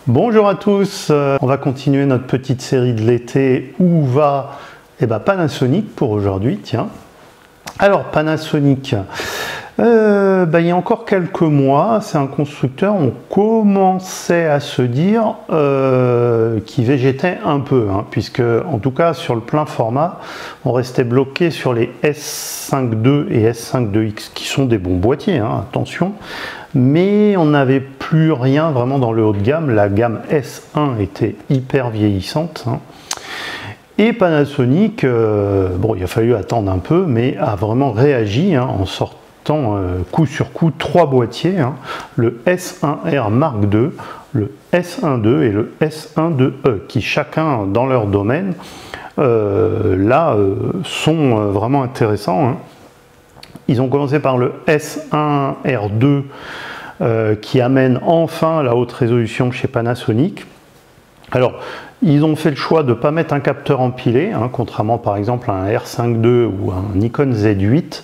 Bonjour à tous, on va continuer notre petite série de l'été où va Panasonic pour aujourd'hui, tiens. Alors Panasonic, il y a encore quelques mois, c'est un constructeur, on commençait à se dire qu'il végétait un peu, puisque en tout cas sur le plein format, on restait bloqué sur les S5 II et S5 IIX qui sont des bons boîtiers, attention, mais on n'avait plus rien vraiment dans le haut de gamme, la gamme S1 était hyper vieillissante. Et Panasonic, il a fallu attendre un peu, mais a vraiment réagi en sortant coup sur coup 3 boîtiers, le S1R Mark II, le S1 II et le S1 IIe, qui chacun dans leur domaine, sont vraiment intéressants. Ils ont commencé par le S1R2, qui amène enfin la haute résolution chez Panasonic. Alors, ils ont fait le choix de ne pas mettre un capteur empilé, contrairement par exemple à un R5 II ou un Nikon Z8.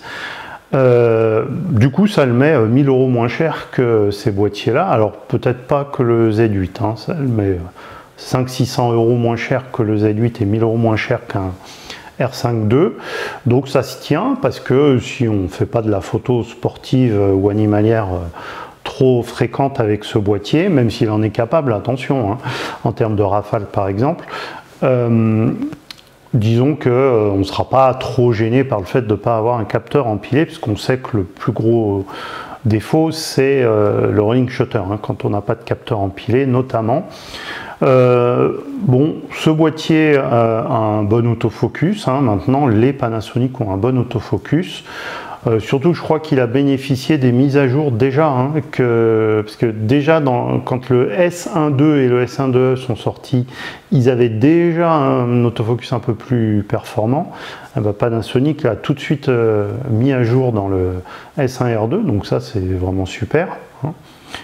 Du coup, ça le met 1000 € moins cher que ces boîtiers-là. Alors, peut-être pas que le Z8, ça le met 500-600 € moins cher que le Z8 et 1000 € moins cher qu'un R5 II. Donc, ça se tient parce que si on ne fait pas de la photo sportive ou animalière trop fréquente avec ce boîtier, même s'il en est capable, attention, en termes de rafale par exemple, disons qu'on ne sera pas trop gêné par le fait de ne pas avoir un capteur empilé, puisqu'on sait que le plus gros défaut c'est le rolling shutter, quand on n'a pas de capteur empilé notamment. Ce boîtier a un bon autofocus, maintenant les Panasonic ont un bon autofocus. Surtout, je crois qu'il a bénéficié des mises à jour déjà, parce que déjà quand le S1 II et le S1 IIe sont sortis, ils avaient déjà un autofocus un peu plus performant. Panasonic l'a tout de suite mis à jour dans le S1R2, donc ça c'est vraiment super.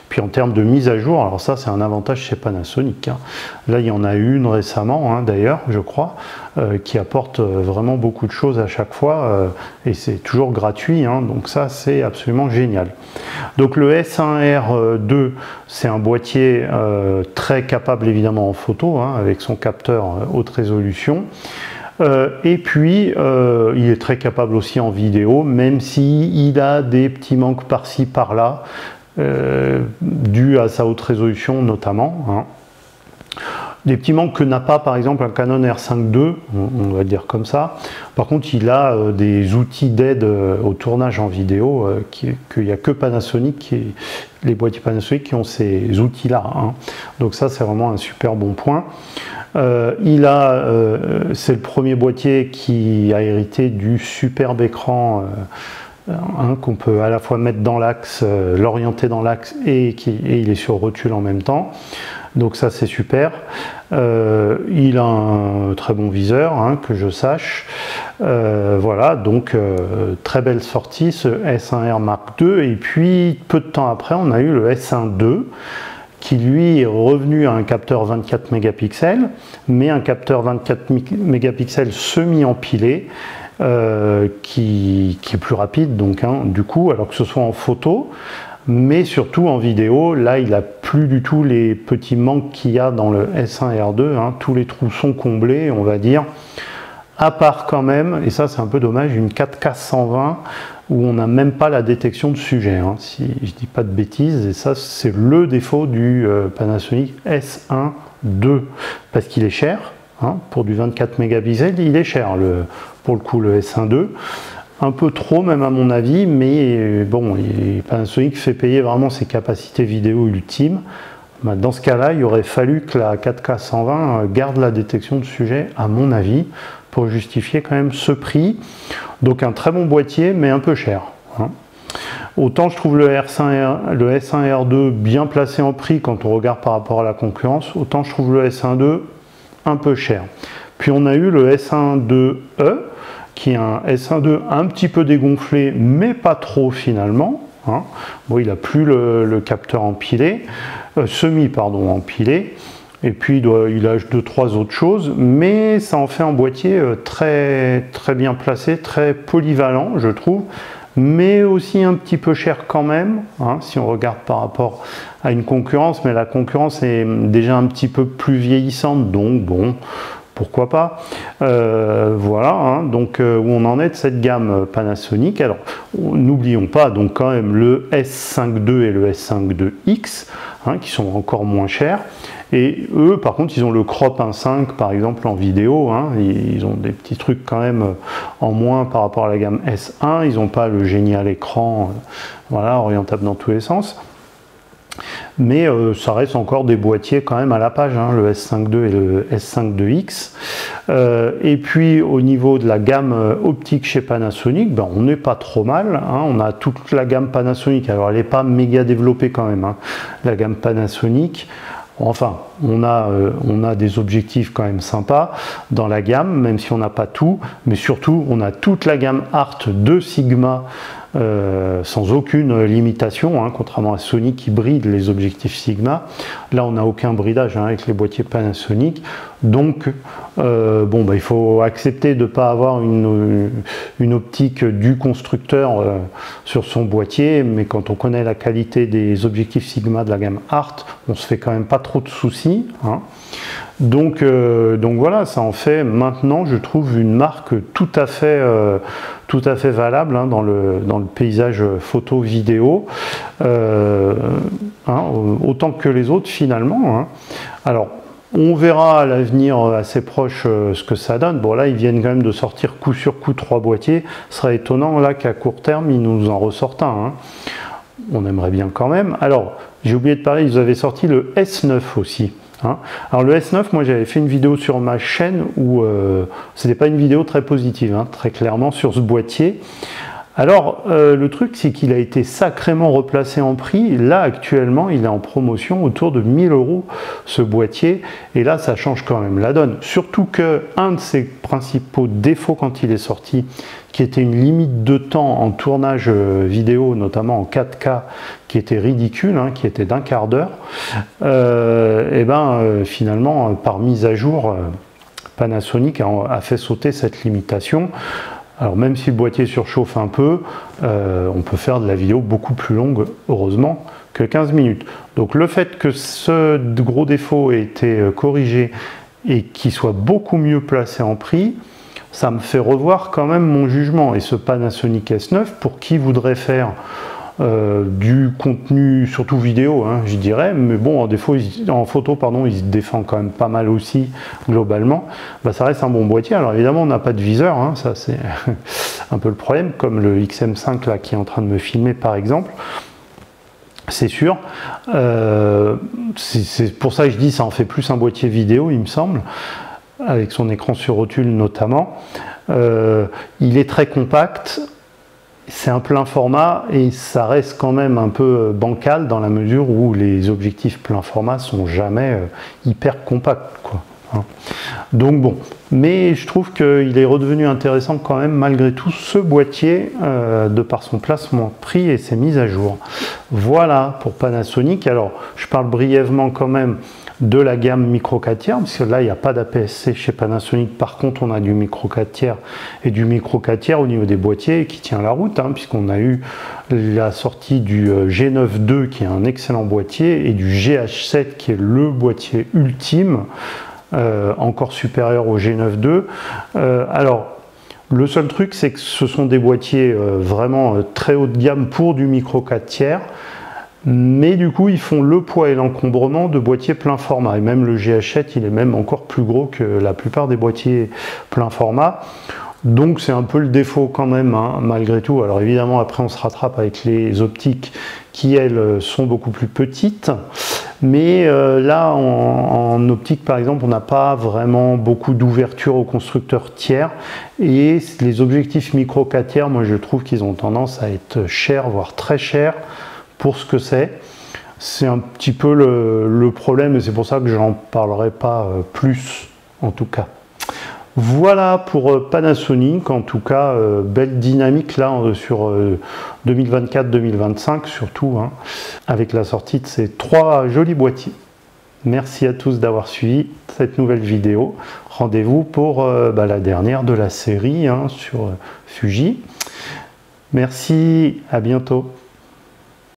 Puis en termes de mise à jour, alors ça c'est un avantage chez Panasonic. Là il y en a une récemment d'ailleurs, je crois, qui apporte vraiment beaucoup de choses à chaque fois et c'est toujours gratuit, donc ça c'est absolument génial. Donc le S1R2 c'est un boîtier très capable évidemment en photo, avec son capteur haute résolution. Et puis il est très capable aussi en vidéo, même s'il a des petits manques par-ci par-là, dû à sa haute résolution notamment. Des petits manques que n'a pas par exemple un Canon R5 II, on va dire comme ça. Par contre il a des outils d'aide au tournage en vidéo qu'il n'y a que Panasonic, les boîtiers Panasonic qui ont ces outils là. Donc ça c'est vraiment un super bon point. C'est le premier boîtier qui a hérité du superbe écran qu'on peut à la fois mettre dans l'axe, l'orienter dans l'axe et il est sur rotule en même temps. Donc ça c'est super. Il a un très bon viseur, que je sache. Voilà, donc très belle sortie ce S1R Mark II. Et puis peu de temps après on a eu le S1 II, qui lui est revenu à un capteur 24 mégapixels, mais un capteur 24 mégapixels semi-empilé, qui est plus rapide, donc du coup, alors que ce soit en photo, mais surtout en vidéo, là il n'a plus du tout les petits manques qu'il y a dans le S1R2, tous les trous sont comblés, on va dire, à part quand même, et ça c'est un peu dommage, une 4K 120 où on n'a même pas la détection de sujet, si je dis pas de bêtises, et ça c'est le défaut du Panasonic S1 II, parce qu'il est cher, pour du 24 mégapixels, il est cher, pour le coup le S1 II, un peu trop même à mon avis, mais bon, Panasonic fait payer vraiment ses capacités vidéo ultimes. Dans ce cas-là, il aurait fallu que la 4K 120 garde la détection de sujet, à mon avis, pour justifier quand même ce prix. Donc un très bon boîtier, mais un peu cher. Autant je trouve le S1R2 bien placé en prix quand on regarde par rapport à la concurrence, autant je trouve le S1 II un peu cher. Puis on a eu le S1 IIe, qui est un S1 II un petit peu dégonflé, mais pas trop finalement. Bon, il n'a plus le capteur empilé, empilé, et puis il a 2-3 autres choses, mais ça en fait un boîtier très, très bien placé, très polyvalent, je trouve, mais aussi un petit peu cher quand même, hein, si on regarde par rapport à une concurrence, mais la concurrence est déjà un petit peu plus vieillissante, donc bon, pourquoi pas. Voilà, hein, donc où on en est de cette gamme Panasonic. Alors, n'oublions pas donc quand même le S5 II et le S5 IIX, hein, qui sont encore moins chers. Et eux, par contre, ils ont le Crop 1.5 par exemple en vidéo, hein, ils ont des petits trucs quand même en moins par rapport à la gamme S1, ils n'ont pas le génial écran, voilà, orientable dans tous les sens. Mais ça reste encore des boîtiers quand même à la page, hein, le S5 II et le S5 IIX. Et puis au niveau de la gamme optique chez Panasonic, ben, on n'est pas trop mal, hein, on a toute la gamme Panasonic, alors elle n'est pas méga développée quand même, hein, la gamme Panasonic. Enfin, on a des objectifs quand même sympas dans la gamme, même si on n'a pas tout, mais surtout on a toute la gamme Art de Sigma sans aucune limitation, hein, contrairement à Sony qui bride les objectifs Sigma. Là on n'a aucun bridage, hein, avec les boîtiers Panasonic, donc bon, bah, il faut accepter de ne pas avoir une optique du constructeur sur son boîtier, mais quand on connaît la qualité des objectifs Sigma de la gamme Art, on se fait quand même pas trop de soucis, hein. Donc voilà, ça en fait maintenant, je trouve, une marque tout à fait valable, hein, dans le paysage photo-vidéo, hein, autant que les autres finalement, hein. Alors, on verra à l'avenir assez proche ce que ça donne. Bon, là, ils viennent quand même de sortir coup sur coup 3 boîtiers. Ce serait étonnant là qu'à court terme, ils nous en ressortent un, hein. On aimerait bien quand même. Alors, j'ai oublié de parler, ils avaient sorti le S9 aussi, hein. Alors le S9, moi j'avais fait une vidéo sur ma chaîne où c'était pas une vidéo très positive, hein, très clairement sur ce boîtier. Alors le truc c'est qu'il a été sacrément replacé en prix. Là actuellement il est en promotion autour de 1000 € ce boîtier, et là ça change quand même la donne. Surtout que un de ses principaux défauts quand il est sorti, qui était une limite de temps en tournage vidéo, notamment en 4K, qui était ridicule, hein, qui était d'1/4 d'heure, et finalement par mise à jour, Panasonic a fait sauter cette limitation. Alors même si le boîtier surchauffe un peu, on peut faire de la vidéo beaucoup plus longue, heureusement, que 15 minutes. Donc le fait que ce gros défaut ait été corrigé et qu'il soit beaucoup mieux placé en prix, ça me fait revoir quand même mon jugement. Et ce Panasonic S9, pour qui voudrait faire du contenu, surtout vidéo, hein, je dirais, mais bon, en photo, pardon, il se défend quand même pas mal aussi, globalement, bah, ça reste un bon boîtier. Alors évidemment, on n'a pas de viseur, hein, ça c'est un peu le problème, comme le XM5 là, qui est en train de me filmer par exemple, c'est sûr. C'est pour ça que je dis, ça en fait plus un boîtier vidéo, il me semble, avec son écran sur rotule notamment. Il est très compact, c'est un plein format et ça reste quand même un peu bancal dans la mesure où les objectifs plein format sont jamais hyper compacts, quoi, hein. Donc bon, mais je trouve qu'il est redevenu intéressant quand même malgré tout ce boîtier de par son placement prix et ses mises à jour. Voilà pour Panasonic. Alors je parle brièvement quand même de la gamme micro 4 tiers, parce que là il n'y a pas d'APS-C chez Panasonic. Par contre on a du micro 4 tiers et du micro 4 tiers au niveau des boîtiers qui tient la route, hein, puisqu'on a eu la sortie du G9 II qui est un excellent boîtier et du GH7 qui est le boîtier ultime, encore supérieur au G9 II. Alors le seul truc c'est que ce sont des boîtiers vraiment très haut de gamme pour du micro 4 tiers, mais du coup ils font le poids et l'encombrement de boîtiers plein format, et même le GH7 il est même encore plus gros que la plupart des boîtiers plein format. Donc c'est un peu le défaut quand même, hein, malgré tout. Alors évidemment après on se rattrape avec les optiques qui elles sont beaucoup plus petites, mais là en optique par exemple on n'a pas vraiment beaucoup d'ouverture aux constructeurs tiers, et les objectifs micro 4 tiers, moi je trouve qu'ils ont tendance à être chers, voire très chers pour ce que c'est. C'est un petit peu le problème, et c'est pour ça que j'en parlerai pas plus en tout cas. Voilà pour Panasonic, en tout cas belle dynamique là sur 2024-2025 surtout, hein, avec la sortie de ces 3 jolis boîtiers. Merci à tous d'avoir suivi cette nouvelle vidéo. Rendez-vous pour la dernière de la série, hein, sur Fuji. Merci, à bientôt.